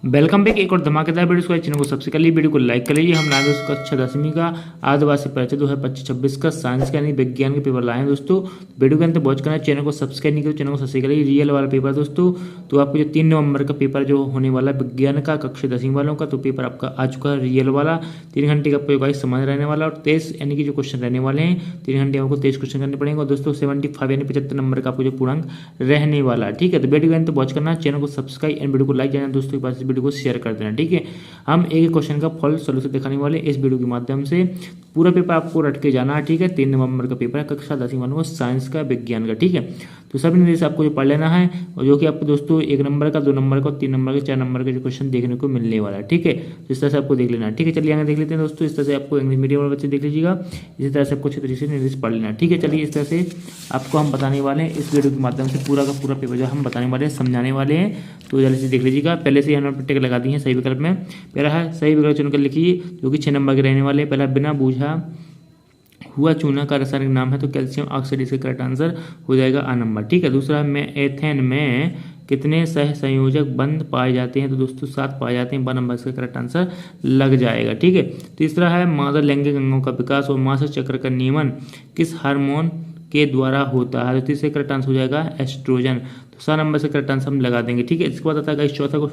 Welcome back एक और धमाकेदार वीडियो को चैनल को सब्सक्राइब कर लीजिए, वीडियो को लाइक कर लीजिए। हम लाए दोस्तों कक्षा 10वीं का आदिवासी परिचय 2025-26 का साइंस का यानी विज्ञान के पेपर लाए हैं दोस्तों। वीडियो के अंत वॉच करना, चैनल को सब्सक्राइब नहीं करो, चैनल को सब्सक्राइब करिए। रियल वाला पेपर दोस्तों, तो आपको जो 3 नवंबर का पेपर जो होने वाला है विज्ञान का कक्षा 10वीं वालों का, तो पेपर आपका आ चुका है रियल वाला। 3 घंटे का आपको गाइस समझ रहने वाला और 23 यानी कि जो क्वेश्चन रहने वाले हैं 3 घंटे आपको 23 क्वेश्चन करने पड़ेंगे और दोस्तों 75 यानी 75 नंबर का आपको जो पूर्णांक रहने वाला है। ठीक है, तो वीडियो के अंत वॉच करना, चैनल को सब्सक्राइब एंड वीडियो को लाइक करना, दोस्तों के पास इस वीडियो को शेयर कर देना। ठीक है, हम एक क्वेश्चन का फुल सॉल्यूशन दिखाने वाले इस वीडियो के माध्यम से। पूरा पेपर आपको रट के जाना है। ठीक है, 3 नवंबर का पेपर है कक्षा 10वीं वालों को साइंस का विज्ञान का। ठीक है, तो सभी निर्देश आपको जो पढ़ लेना है और जो कि आपको दोस्तों 1 नंबर का, 2 नंबर का, 3 नंबर का, 4 नंबर का जो क्वेश्चन देखने को मिलने वाला है। ठीक है, तो इस तरह से आपको देख लेना है। ठीक है, चलिए आगे देख लेते हैं दोस्तों। इस तरह से आपको इंग्लिश मीडियम वाले बच्चे देख लीजिएगा, इसी तरह से आपको अच्छे तरीके से निर्देश पढ़ लेना है। ठीक है, चलिए इस तरह से आपको हम बताने वाले हैं इस वीडियो के माध्यम से पूरा का पूरा पेपर जो हम बताने वाले हैं, समझाने वाले हैं, तो जल्दी से देख लीजिएगा। पहले से हमने टिक लगा दी है सही विकल्प में। पहला है सही विकल्प चुनकर लिखिए जो कि 6 नंबर के रहने वाले। पहला बिना बूझा हुआ चूना का रासायनिक नाम है, तो कैल्शियम ऑक्साइड इसका करेक्ट आंसर हो जाएगा आ नंबर। ठीक है, दूसरा में एथेन में कितने सह संयोजक बंद पाए जाते हैं, तो दोस्तों 7 पाए जाते हैं, 1 नंबर इसका करेक्ट आंसर लग जाएगा। ठीक है, तीसरा है मादा लैंगिक अंगों का विकास और मासिक चक्र का नियमन किस हार्मोन के द्वारा होता है, तो तीसरे करेक्ट आंसर हो जाएगा एस्ट्रोजन। तो 7 नंबर से करेक्ट आंसर हम लगा देंगे। ठीक है, इसके बाद आता है चौथा को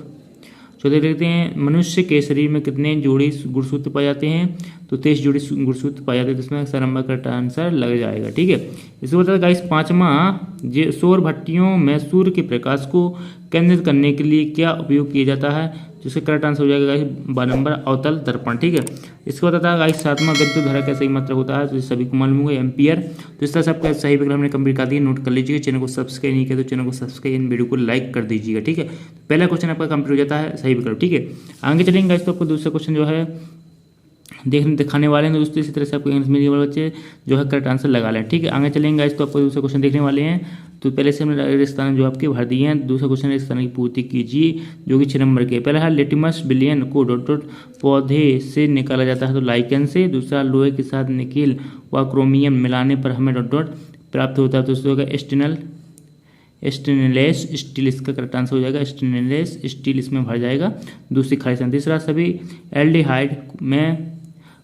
देखते हैं। मनुष्य के शरीर में कितने जोड़ी गुणसूत्र पाए जाते हैं, तो 23 जोड़ी गुणसूत्र पाए जाते हैं, जिसमें 7 नंबर का आंसर लग जाएगा। ठीक है, इसके बाद गाइस 5वां सौर भट्टियों में सूर्य के प्रकाश को केंद्रित करने के लिए क्या उपयोग किया जाता है, जिसका करेक्ट आंसर हो जाएगा गाइस 12 नंबर अवतल दर्पण। ठीक है, इसके बाद आता है गाइस 7वां विद्युत धारा का सही मात्रा होता है, तो सभी को मालूम होगा एम्पियर। तो इस तरह से आपका सही विकल्प हमने कंप्लीट कर दिया, नोट कर लीजिएगा। चैनल को सब्सक्राइब नहीं किया तो चैनल को सब्सक्राइब एंड वीडियो को लाइक कर दीजिएगा। ठीक है, पहला क्वेश्चन आपका कंप्लीट हो जाता है सही विकल्प। ठीक है, आगे चलेंगे गाइस, तो आपको दूसरा क्वेश्चन जो है दिखाने वाले हैं दोस्तों। इसी तरह से आपको इंग्लिश मीडियम वाले बच्चे जो है करेक्ट आंसर लगा लें। ठीक है, आगे चलेंगे गाइस, तो आपको दूसरा क्वेश्चन देखने वाले हैं। तो पहले से हमने रेगिस्तान जो आपके भर दिए हैं, दूसरा क्वेश्चन रेगिस्तान की पूर्ति कीजिए जो कि 6 नंबर के। पहला है लिटिमस बिलियन को डॉट डॉट पौधे से निकाला जाता है, तो लाइकेन से। दूसरा लोहे के साथ निकेल व क्रोमियम मिलाने पर हमें डॉट डॉट प्राप्त होता है, तो उसका होगा स्टेनलेस स्टील इसका करेक्ट आंसर हो जाएगा। स्टेनलेस स्टील इसमें भर जाएगा, दूसरी खाली स्थान। तीसरा सभी एल्डिहाइड में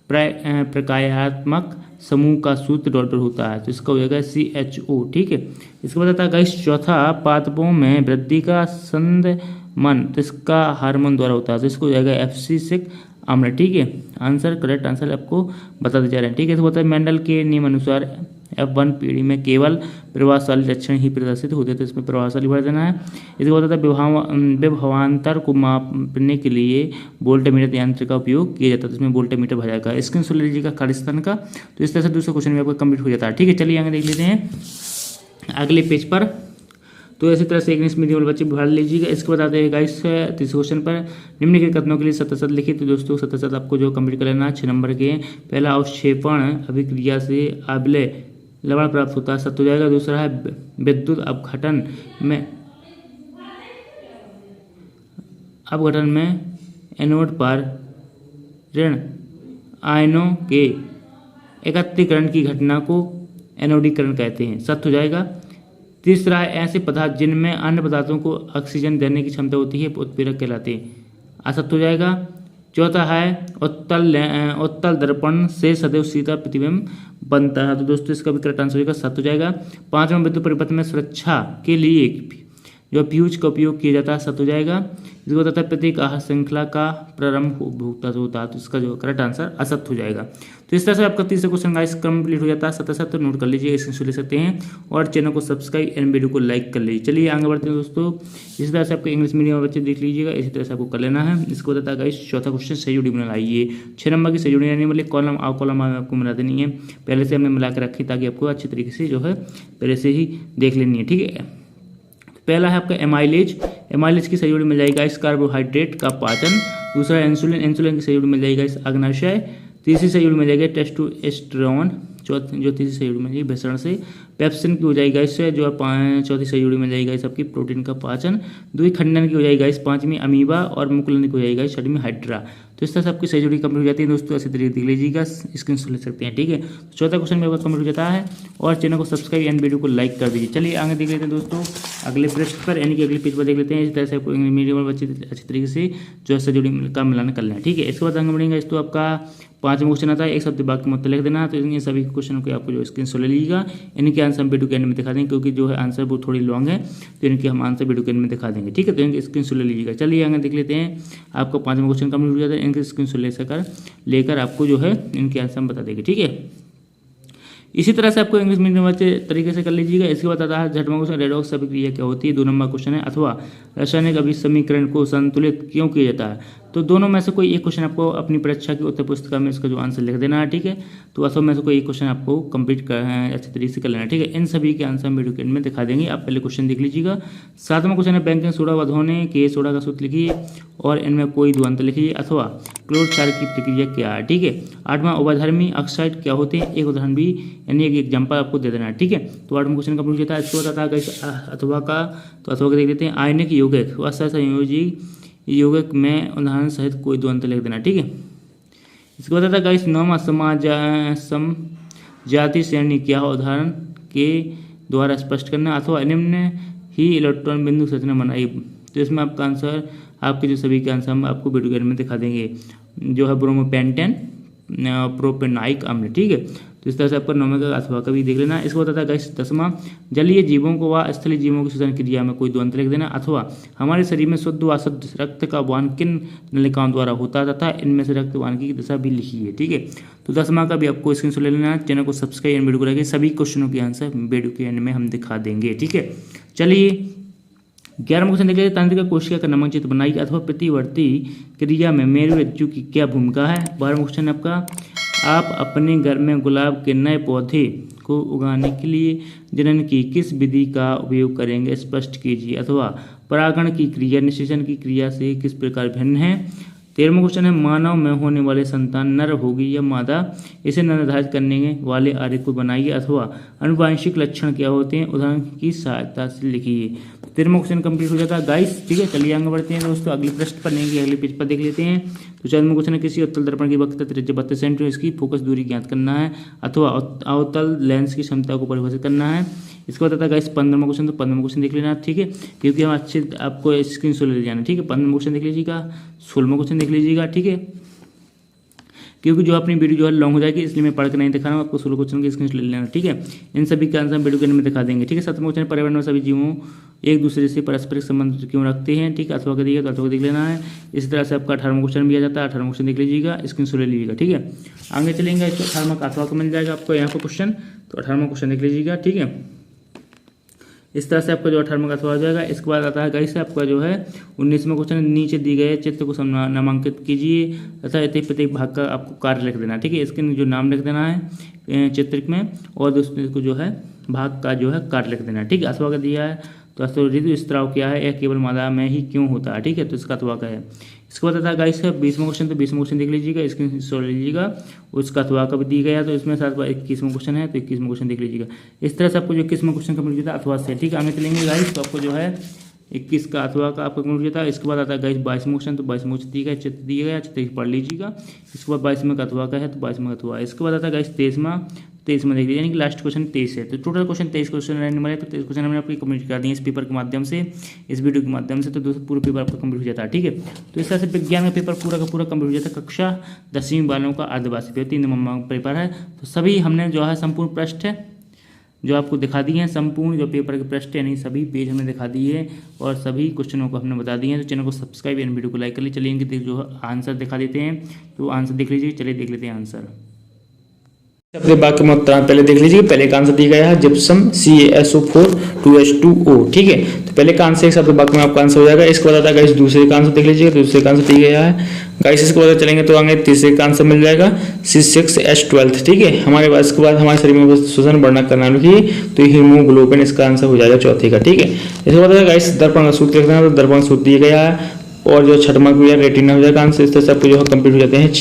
प्रकार्यात्मक समूह का सूत्र डॉट डॉट होता है, तो इसका हो जाएगा CHO। ठीक है, इसके बाद आता है गाइस चौथा पादपों में वृद्धि का संदमन तो इसका हार्मोन द्वारा होता है, तो इसको हो जाएगा FC6 आम्ल। ठीक है, आंसर करेक्ट आंसर आपको बताते जा रहे हैं। ठीक है, तो होता है मेंडल के नियम अनुसार F1 पीढ़ी में केवल प्रभावशाली लक्षण ही प्रदर्शित होते, तो इसमें प्रभावशाली भर देना है। इसके बाद होता है विभवांतर को मापने के लिए वोल्टमीटर यंत्र का उपयोग किया जाता है, तो इसमें वोल्टमीटर भर जाएगा। स्क्रीन शॉट लीजिएगा खालिस्तान का। तो इस तरह से दूसरा क्वेश्चन भी आपका कंप्लीट हो जाता है। ठीक है, चलिए आगे देख लेते हैं अगले पेज पर। तो इसी तरह से इंग्लिश मीडियम वाले बच्चे भर लीजिएगा। इसके बाद आते हैं गाइस तीसरे क्वेश्चन पर निम्नलिखित कथनों के लिए सतसत लिखिए, तो दोस्तों सतसत आपको जो कंप्लीट कर लेना है 6 नंबर के। पहला अवक्षेपण अभिक्रिया से आबले लवण प्राप्त होता है, सत्य हो जाएगा। दूसरा है विद्युत अपघटन में एनोड पर ऋण आयनों के एकत्रीकरण की घटना को एनोडीकरण कहते हैं, सत्य हो जाएगा। तीसरा है ऐसे पदार्थ जिनमें अन्य पदार्थों को ऑक्सीजन देने की क्षमता होती है उत्प्रेरक कहलाते हैं, असत्य हो जाएगा। चौथा है उत्तल दर्पण से सदैव सीधा प्रतिबिंब बनता है, तो दोस्तों इसका भी करेक्ट आंसर होगा, सत्य हो जाएगा। 5वां विद्युत परिपथ में सुरक्षा के लिए जो फ्यूज का उपयोग किया जाता है, सत्य हो जाएगा। इसको बताता है प्रत्येक आहार श्रृंखला का प्रारंभ उपभोक्ता से होता है, तो इसका जो करेक्ट आंसर असत्य हो जाएगा। तो इस तरह से आपका तीसरा क्वेश्चन गाइस कंप्लीट हो जाता है। सतसत तो नोट कर लीजिए, स्क्रीनशॉट ले सकते हैं और चैनल को सब्सक्राइब एंड वीडियो को लाइक कर लीजिए। चलिए आगे बढ़ते हैं दोस्तों। इसी तरह से आपको इंग्लिश मीडियम बच्चे देख लीजिएगा, इसी तरह से आपको कर लेना है। इसको बताता है गाइस चौथा क्वेश्चन सही जोड़ी बना लाइए। 6 नंबर की सही जोड़ी रहने वाली कॉलम में आपको मिला देनी है, पहले से हमने मिला कर रखी ताकि आपको अच्छी तरीके से जो है पहले से ही देख लेनी है। ठीक है, पहला है आपका एमाइलेज की सही जोड़ी मिल जाएगा इस कार्बोहाइड्रेट का पाचन। दूसरा इंसुलिन की सही जोड़ी मिल जाएगा इस अग्नाशय। तीसरी सही जोड़ी मिल जाएगी टेस्टोस्टेरोन। जो तीसरी सही जोड़ी मिल जाएगी भेषण से। पेप्सिन की हो जाएगी गाइस जो है चौथी सही जोड़ी मिल जाएगी गाइस आपकी प्रोटीन का पाचन। दूसरी खंडन की हो जाएगी गाइस पांचवीं अमीबा और मुकुलन की हो जाएगी गाइस छठवीं हाइड्रा। तो इस तरह से आपकी सही जोड़ी कंप्लीट हो जाती है दोस्तों। ऐसे तरीके देख लीजिएगा, स्क्रीनशॉट ले सकते हैं, ठीक है। तो चौथा क्वेश्चन मेरे पास कंप्लीट हो जाता है और चैनल को सब्सक्राइब एंड वीडियो को लाइक कर दीजिए। चलिए आगे देख लेते हैं दोस्तों अगले पृष्ठ पर, यानी कि अगले पेज पर देख लेते हैं। इस तरह से आपको मीडियम बच्चे अच्छी तरीके से जो है सही जोड़ी का मिलान कर लें, ठीक है। इसके बाद आगे बढ़ेंगे इस तो आपका पांचवा क्वेश्चन आता है एक शब्द वाक्य मतलब लिख देना। तो इन सभी क्वेश्चनों के आपको जो स्क्रीनशॉट ले लीजिएगा, इनके आंसर हम वीडियो के एंड में दिखा देंगे, क्योंकि जो है आंसर वो थोड़ी लॉन्ग है तो इनके हम आंसर वीडियो के एंड में दिखा देंगे, ठीक है। तो इनके स्क्रीनशॉट ले लीजिएगा। चलिए आगे देख लेते हैं, आपको पांचवा क्वेश्चन कंप्लीट हो जाता है, इनके स्क्रीनशॉट लेकर आपको जो है इनके आंसर हम बता देंगे, ठीक है। इसी तरह से आपको इंग्लिश मीडियम बच्चे तरीके से कर लीजिएगा। इसके बाद आता है छठवां क्वेश्चन रेडॉक्स अभिक्रिया क्या होती है। 2 नंबर क्वेश्चन है, अथवा रासायनिक अभिसमीकरण को संतुलित क्यों किया जाता है। तो दोनों में से कोई एक क्वेश्चन आपको अपनी परीक्षा की उत्तर पुस्तिका में इसका जो आंसर लिख देना है, ठीक है। तो अथवा में से कोई एक क्वेश्चन आपको कंप्लीट कर अच्छे तरीके से कर लेना है, ठीक है। इन सभी के आंसर वीडियो के एंड में दिखा देंगे। आप पहले क्वेश्चन देख लीजिएगा। 7वां क्वेश्चन है बैंकिंग सोडा बधोने के सोडा का सूत्र लिखिए और इनमें कोई दो अंतर लिखिए, अथवा क्लोर क्षार की प्रक्रिया क्या है, ठीक है। 8वां उभयधर्मी ऑक्साइड क्या होते हैं, एक उदाहरण भी यानी एक एग्जाम्पल आपको दे देना है, ठीक है। तो 8वां क्वेश्चन कंप्लीट होता है। इसको बताता है अथवा का, तो अथवा का देख लेते हैं। आयनिक यौगिक व सहसंयोजी यौगिक में उदाहरण सहित कोई दो अंतर लिख देना, ठीक है। इसके बाद आता है गाइस 9वां समजाति श्रेणी क्या है, उदाहरण के द्वारा स्पष्ट करना, अथवा निम्न ही इलेक्ट्रॉन बिंदु संरचना बनाई। तो इसमें आपका आंसर आपके जो सभी के आंसर हम आपको वीडियो गेम में दिखा देंगे, जो है ब्रोमोपेंटेन प्रोपेनाइक अम्ल, ठीक है। तो इस तरह से आपका 9वें का अथवा का भी देख लेना। इसको बताता है गाइस 10वां जलीय जीवों को व स्थलीय जीवों की श्वसन क्रिया में कोई दो अंतर लिख देना, अथवा हमारे शरीर में शुद्ध व अशुद्ध रक्त का वहन किन नलिकाओं द्वारा होता है तथा इनमें से रक्त वहन की दिशा भी लिखी है, ठीक है। तो 10वां का भी आपको स्क्रीनशॉट ले लेना है। चैनल को सब्सक्राइब एंड वीडियो को लाइक, सभी क्वेश्चनों के आंसर वीडियो के एंड में हम दिखा देंगे, ठीक है। चलिए 11वां क्वेश्चन देख लीजिए। तंत्रिका कोशिका का नमक चित्र बनाइए, अथवा प्रतिवर्ती क्रिया में मेरु रज्जु की क्या भूमिका है। 12वां क्वेश्चन आपका आप अपने घर में गुलाब के नए पौधे को उगाने के लिए जनन की किस विधि का उपयोग करेंगे, स्पष्ट कीजिए, अथवा परागण की क्रिया निषेचन की क्रिया से किस प्रकार भिन्न है। 13वां क्वेश्चन है मानव में होने वाले संतान नर होगी या मादा, इसे निर्धारित करने वाले आरेख को बनाइए, अथवा आनुवंशिक लक्षण क्या होते हैं, उदाहरण की सहायता से लिखिए। 13वां क्वेश्चन कंप्लीट हो जाता है गाइस, ठीक है। चलिए आगे बढ़ते हैं दोस्तों, अगले पृष्ठ पर नहीं अगले पेज पर देख लेते हैं। तो 14वां क्वेश्चन है किसी अवतल दर्पण की वक्रता त्रिज्या 32 सेंटीमीटर, इसकी फोकस दूरी ज्ञात करना है, अथवा अवतल लेंस की क्षमता को परिभाषित करना है। इसके बाद आता है गाइस 15वां क्वेश्चन। तो 15वां क्वेश्चन देख लेना, ठीक है, क्योंकि हम अच्छे आपको स्क्रीनशॉट ले जाना, ठीक है। 15वां क्वेश्चन देख लीजिएगा। 16वां क्वेश्चन देख लीजिएगा, ठीक है, क्योंकि जो अपनी वीडियो जो है लॉन्ग हो जाएगी, इसलिए मैं पढ़ के नहीं दिखा रहा हूँ, आपको 16 क्वेश्चन की स्क्रीनशॉट ले लेना, ठीक है। इन सभी के आंसर हम वीडियो के अंत में दिखा देंगे, ठीक है। 17वां क्वेश्चन पर्यावरण में सभी जीवों एक दूसरे से पारस्परिक संबंध क्यों रखते हैं, ठीक है, अथवा का दिएगा तो अथवा देख लेना है। इसी तरह से आपका 18वां क्वेश्चन भी आ जाता है। 18वां क्वेश्चन देख लीजिएगा, स्क्रीनशॉट ले लीजिएगा, ठीक है। आगे चलेंगे, इसको 18वां का अथवा का मिल जाएगा आपको यहाँ पर क्वेश्चन। तो 18वां क्वेश्चन देख लीजिएगा, ठीक है। इस तरह से आपका जो 18वां का अथवा हो जाएगा। इसके बाद आता है गाइस आपका जो है 19वां क्वेश्चन, नीचे दी गए चित्र को नामांकित कीजिए तथा प्रत्येक भाग का आपको कार्य लिख देना, ठीक है। इसके जो नाम लिख देना है चित्र में, और दोस्तों को जो है भाग का जो है कार्य लिख देना है, ठीक है। अथवा का दिया है तो ऋतु स्त्राव क्या है, यह केवल मादा में ही क्यों होता है, ठीक है। तो इसका अथवा का है। इसके बाद आता है गाइस 20वां क्वेश्चन। तो 20वां क्वेश्चन देख लीजिएगा, स्क्रीनशॉट ले लीजिएगा, उसका अथवा का भी दी गया। तो इसमें साथ 21वां क्वेश्चन है, तो 21वां क्वेश्चन देख लीजिएगा। इस तरह से आपको जो 21वां क्वेश्चन कंप्लीट होता है अथवा से, ठीक है। आगे चलेंगे गाइस, तो आपको जो है 21 का अथवा का आपका कंप्लीट होता है। इसके बाद आता है गाइस 22वां क्वेश्चन। तो 22वां क्वेश्चन दिया गया, चित्र दिया गया, चित्र पढ़ लीजिएगा। इसके बाद 22वां का अथवा का है, तो 22वां का अथवा। इसके बाद आता है गाइस 23वां देख लीजिए, यानी कि लास्ट क्वेश्चन 23 है। तो टोटल क्वेश्चन 23 क्वेश्चन रहने वाले। तो 23 क्वेश्चन हमने आपको कंप्लीट कर दिए इस पेपर के माध्यम से, इस वीडियो के माध्यम से। तो दोस्तों पूरा पेपर आपका कंप्लीट हो जाता है, ठीक है। तो इस तरह से विज्ञान का पेपर पूरा का पूरा कंप्लीट हो जाता है। कक्षा 10वीं वालों का अर्धवार्षिक पेपर 3 नंबर पेपर है। तो सभी हमने जो है संपूर्ण पृष्ठ है जो आपको दिखा दिए हैं, संपूर्ण जो पेपर के पृष्ठ यानी सभी पेज हमने दिखा दिए हैं और सभी क्वेश्चनों को हमने बता दिए हैं। तो चैनल को सब्सक्राइब एंड वीडियो को लाइक कर लीजिए। चलिए इनके जो आंसर दिखा देते हैं, तो आंसर देख लीजिए। चलिए देख लेते हैं आंसर। अपने वाक्य में उत्तर पहले देख लीजिए। पहले का आंसर दिया गया है जिप्सम CaSO4 2H2O, ठीक है। तो पहले का आंसर एक शब्द वाक्य में आपका आंसर हो जाएगा। इसके बाद आता है गाइस दूसरे का आंसर देख लीजिए। दूसरे का आंसर दिया गया है गाइस, इसके बाद चलेंगे तो आगे तीसरे का आंसर मिल जाएगा C6H12, ठीक है। हमारे पास इसके बाद हमारे शरीर में श्वसन बढ़ना करना लिखिए, तो हीमोग्लोबिन इसका आंसर हो जाएगा चौथे का, ठीक है। इसके बाद गाइस दर्पण का सूत्र लिखना है, तो दर्पण सूत्र दिया गया है। और जो छठवां क्रिया रेटिना हो जाएगा आंसर। इस तरह से आपको जो है कंप्लीट हो जाते हैं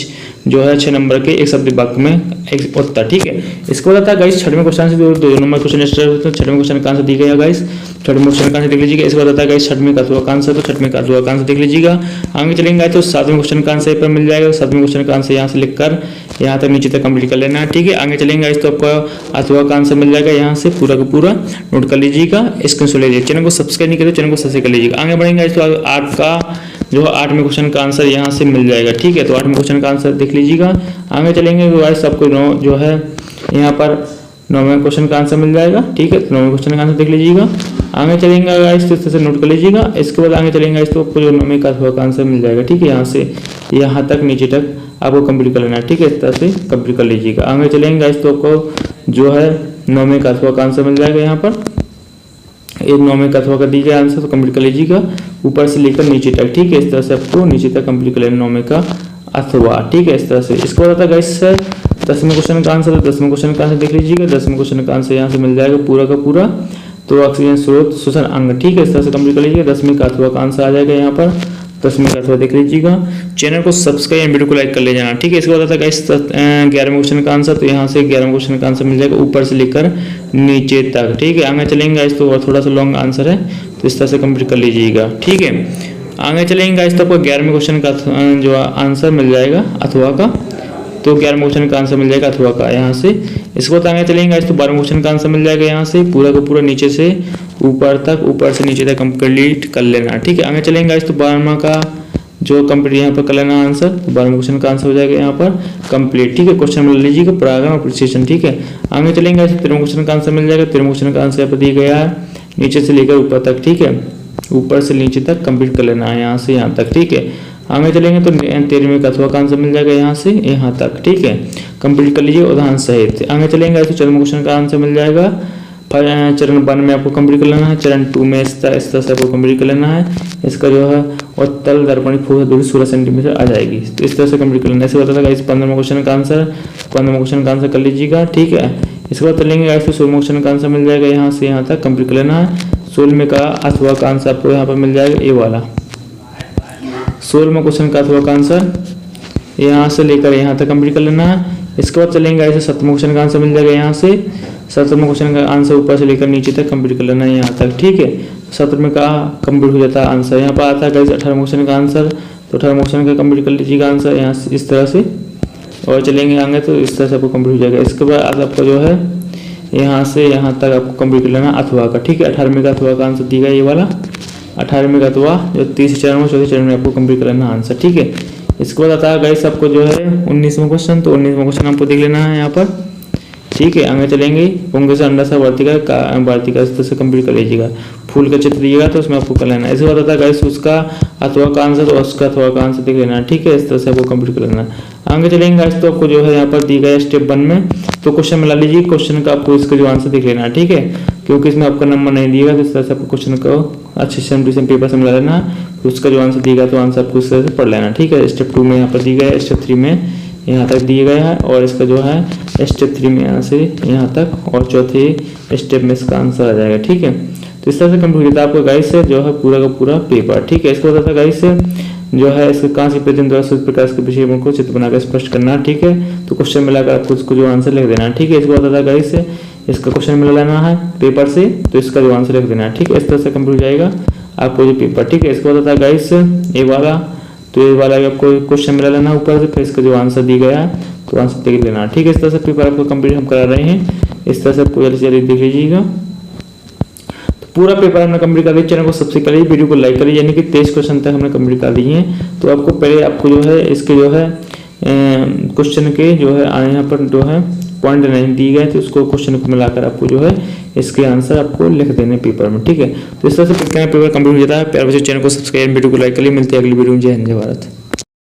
जो है 6 नंबर के एक शब्द वाक्य में एक उत्तर। ठीक है, इसको बताता है गाइस 6वें क्वेश्चन से 2 नंबर क्वेश्चन स्टार्ट होता है। 6वें क्वेश्चन का आंसर दिया गया गाइस, 6वें क्वेश्चन का आंसर देख लीजिएगा। इसको बताता है गाइस 6वें का अथवा का आंसर, तो 6वें का अथवा का आंसर देख लीजिएगा। आगे चलेंगे तो 7वें क्वेश्चन का आंसर पर मिल जाएगा। 7वें क्वेश्चन का आंसर यहाँ से लिखकर यहाँ तक नीचे तक कंप्लीट कर लेना है। ठीक है, आगे चलेंगे तो आपका अथवा का आंसर मिल जाएगा, यहाँ से पूरा का पूरा नोट कर लीजिएगा, स्क्रीनशॉट लीजिए। चैनल को सब्सक्राइब नहीं करें, चैनल को सब्सक्राइब कर लीजिएगा। आगे बढ़ेंगे तो 8 का जो 8वें क्वेश्चन का आंसर यहाँ से मिल जाएगा। ठीक है, तो 8वें क्वेश्चन का आंसर देख लीजिएगा। आगे चलेंगे तो गाइस आपको जो है यहाँ पर 9वें क्वेश्चन का आंसर मिल जाएगा। ठीक है, तो 9वें क्वेश्चन का आंसर देख लीजिएगा। आगे चलेंगे गाइस तो इस तरह से नोट कर लीजिएगा। इसके बाद आगे चलेंगे तो आपको जो 9वें का अथवा का आंसर मिल जाएगा। ठीक है, यहाँ से यहाँ तक नीचे तक आपको कंप्लीट कर लेना है। ठीक है, इस तरह से कंप्लीट कर लीजिएगा। आगे चलेंगे गाइस तो आपको जो है 9वें का अथवा का आंसर मिल जाएगा। यहाँ पर ये 9वें का अथवा का दी गया आंसर तो कंप्लीट कर लीजिएगा, ऊपर से लेकर नीचे तक। ठीक है, इस तरह से आपको नीचे तक कंप्लीट कर लेना 9वें का अथवा। ठीक है, इस तरह से। इसको बताता है गाइस 10वें क्वेश्चन का आंसर, 10वें क्वेश्चन का आंसर देख लीजिएगा। 10वें क्वेश्चन का आंसर यहाँ से मिल जाएगा पूरा का पूरा, तो ऑक्सीजन स्रोत शोषण अंग। ठीक है, इस तरह से कंप्लीट कर लीजिएगा। 10वें का अथवा का आंसर आ जाएगा यहाँ पर, 10वें का अथवा देख लीजिएगा। चैनल को सब्सक्राइब एंड वीडियो को लाइक कर ले जाना। ठीक है, इसके बाद आता है 11वें क्वेश्चन का आंसर, तो यहाँ से 11वें क्वेश्चन का आंसर मिल जाएगा ऊपर से लेकर नीचे तक। ठीक है, आगे चलेंगे गाइस तो थोड़ा सा लॉन्ग आंसर है, तो इस तरह से कंप्लीट कर लीजिएगा। ठीक है, आगे चलेंगे गाइस तो आपको 11वें क्वेश्चन का जो आंसर मिल जाएगा अथवा का, तो 11वें क्वेश्चन का आंसर मिल जाएगा अथवा का यहाँ से। इसको आगे चलेंगे गाइस तो 12वें क्वेश्चन का आंसर मिल जाएगा यहाँ से पूरा का पूरा नीचे से ऊपर तक, ऊपर से नीचे तक कंप्लीट कर लेना। ठीक है, आगे चलेंगे गाइस तो 12वां का जो कंप्लीट यहाँ पर कर लेना आंसर, तो 12वें क्वेश्चन का आंसर हो जाएगा यहाँ पर कंप्लीट। ठीक है, क्वेश्चन मिल लीजिएगा परागण और प्रिसिशन। ठीक है, आगे चलेंगे गाइस 13वें क्वेश्चन का आंसर मिल जाएगा। 13वें क्वेश्चन का आंसर यहाँ पर दिया गया है नीचे से लेकर ऊपर तक। ठीक है, ऊपर से नीचे तक कंप्लीट कर लेना है यहाँ से यहाँ तक। ठीक है, आगे चलेंगे तो 13वें का अथवा का आंसर मिल जाएगा यहाँ से यहाँ तक। ठीक है, कंप्लीट कर लीजिए उदाहरण सहित। आगे चलेंगे तो 14वें क्वेश्चन का आंसर मिल जाएगा। चरण 1 में आपको कंप्लीट कर लेना है, चरण 2 में इस तरह से आपको कंप्लीट कर लेना है। इसका जो है उत्तल दर्पणिक फोर्स दूरी 16 सेंटीमीटर आ जाएगी, तो इस तरह से कंप्लीट कर लेना है। ऐसे बताता है इस 15वें क्वेश्चन का आंसर, 15वें क्वेश्चन का आंसर कर लीजिएगा। ठीक है, इसके बाद चलेंगे गाइस तो 16वें क्वेश्चन का आंसर मिल जाएगा यहाँ से यहाँ तक कंप्लीट कर लेना है। 16वें का अथवा का आंसर आपको यहाँ पर मिल जाएगा ये वाला। 16वें क्वेश्चन का अथवा का आंसर यहाँ से लेकर यहाँ तक कंप्लीट कर लेना है। इसके बाद चलेंगे ऐसे 7वें क्वेश्चन का आंसर मिल जाएगा यहाँ से। 7वें क्वेश्चन का आंसर ऊपर से लेकर नीचे तक कंप्लीट कर लेना है यहाँ तक। ठीक है, 7वें का कंप्लीट हो जाता है आंसर। यहाँ पर आता है गाइस 18वें क्वेश्चन का आंसर, तो 18वें क्वेश्चन का कंप्लीट कर लीजिएगा आंसर यहाँ से इस तरह से, और चलेंगे आगे तो इस तरह से आपको कंप्लीट हो जाएगा। इसके बाद आपका जो है यहाँ से यहाँ तक आपको कंप्लीट कर लेना अथवा का। ठीक है, 18वें का अथवा का आंसर दिया ये वाला। 18वें का अथवा जो 30 चरण में 34 चरण में आपको कंप्लीट कर लेना आंसर। ठीक है, इसके बाद आता है गाइस आपको जो है 19वां क्वेश्चन, तो 19वां क्वेश्चन आपको देख लेना है यहाँ पर। ठीक है, आगे चलेंगे पुंग से अंडा सा वार्तिका इस तरह से कंप्लीट कर लीजिएगा। फूल का चित्र दिएगा तो उसमें आपको कर लेना है। इसके बाद आता है गाइस उसका अथवा का आंसर, और उसका अथवा का आंसर देख लेना है। ठीक है, इस तरह से आपको कंप्लीट कर लेना है। आगे चलेंगे गाइस तो आपको जो है यहाँ पर दी गया स्टेप 1 में, तो क्वेश्चन मिला लीजिए, क्वेश्चन का आपको इसका जो आंसर देख लेना है। ठीक है, क्योंकि इसमें आपका नंबर नहीं दिएगा, तो इस तरह से आपको क्वेश्चन को अच्छे से पेपर से मिला लेना है। फिर उसका जो आंसर दिएगा तो आंसर आपको इस तरह से पढ़ लेना। ठीक है, स्टेप 2 में यहाँ पर दी गया है, स्टेप 3 में यहाँ तक दिए गया है, और इसका जो है स्टेप 3 में यहाँ से यहाँ तक, और चौथे स्टेप में इसका आंसर आ जाएगा। ठीक है, तो इस तरह से कंप्लीट होता है आपका गाइस से जो है पूरा का पूरा पेपर। ठीक है, इसको बताता है गाइस से जो है इसके कांच के प्रतिबिंब द्वारा सूर्य प्रकाश के विषय को चित्र बनाकर स्पष्ट करना। ठीक है, तो क्वेश्चन मिलाकर आपको इसको जो आंसर लिख देना है। ठीक है, इसको बताता है गाइस से इसका क्वेश्चन मिला लेना है पेपर से, तो इसका जो आंसर लिख देना है। ठीक है, इस तरह से कंप्लीट हो जाएगा आपको जो पेपर। ठीक है, इसको बताता है गाइस ये वाला, तो ये वाला आपको क्वेश्चन मिला लेना ऊपर से, फिर इसका जो आंसर दी गया है तो आंसर देख लेना। ठीक है, इस तरह से पेपर आपको कंप्लीट हम करा रहे हैं। इस तरह से आपको जल्दी से जल्दी देख लीजिएगा। तो पूरा पेपर हमने कंप्लीट कर दिया। चैनल को सब्सक्राइब करिए, वीडियो को लाइक करिए, यानी कि 23 क्वेश्चन तक हमने कंप्लीट कर दिए हैं। तो आपको पहले आपको जो है इसके जो है क्वेश्चन के जो है यहाँ पर जो है पॉइंट नहीं दिए गए, तो उसको क्वेश्चन को मिलाकर आपको जो है इसके आंसर आपको लिख देने पेपर में। ठीक है, तो इस तरह से पेपर कंप्लीट हो जाता है। प्यार बच्चों, चैनल को सब्सक्राइब, वीडियो को लाइक करिए। मिलते हैं अगली वीडियो में। जय हिंद, जय भारत।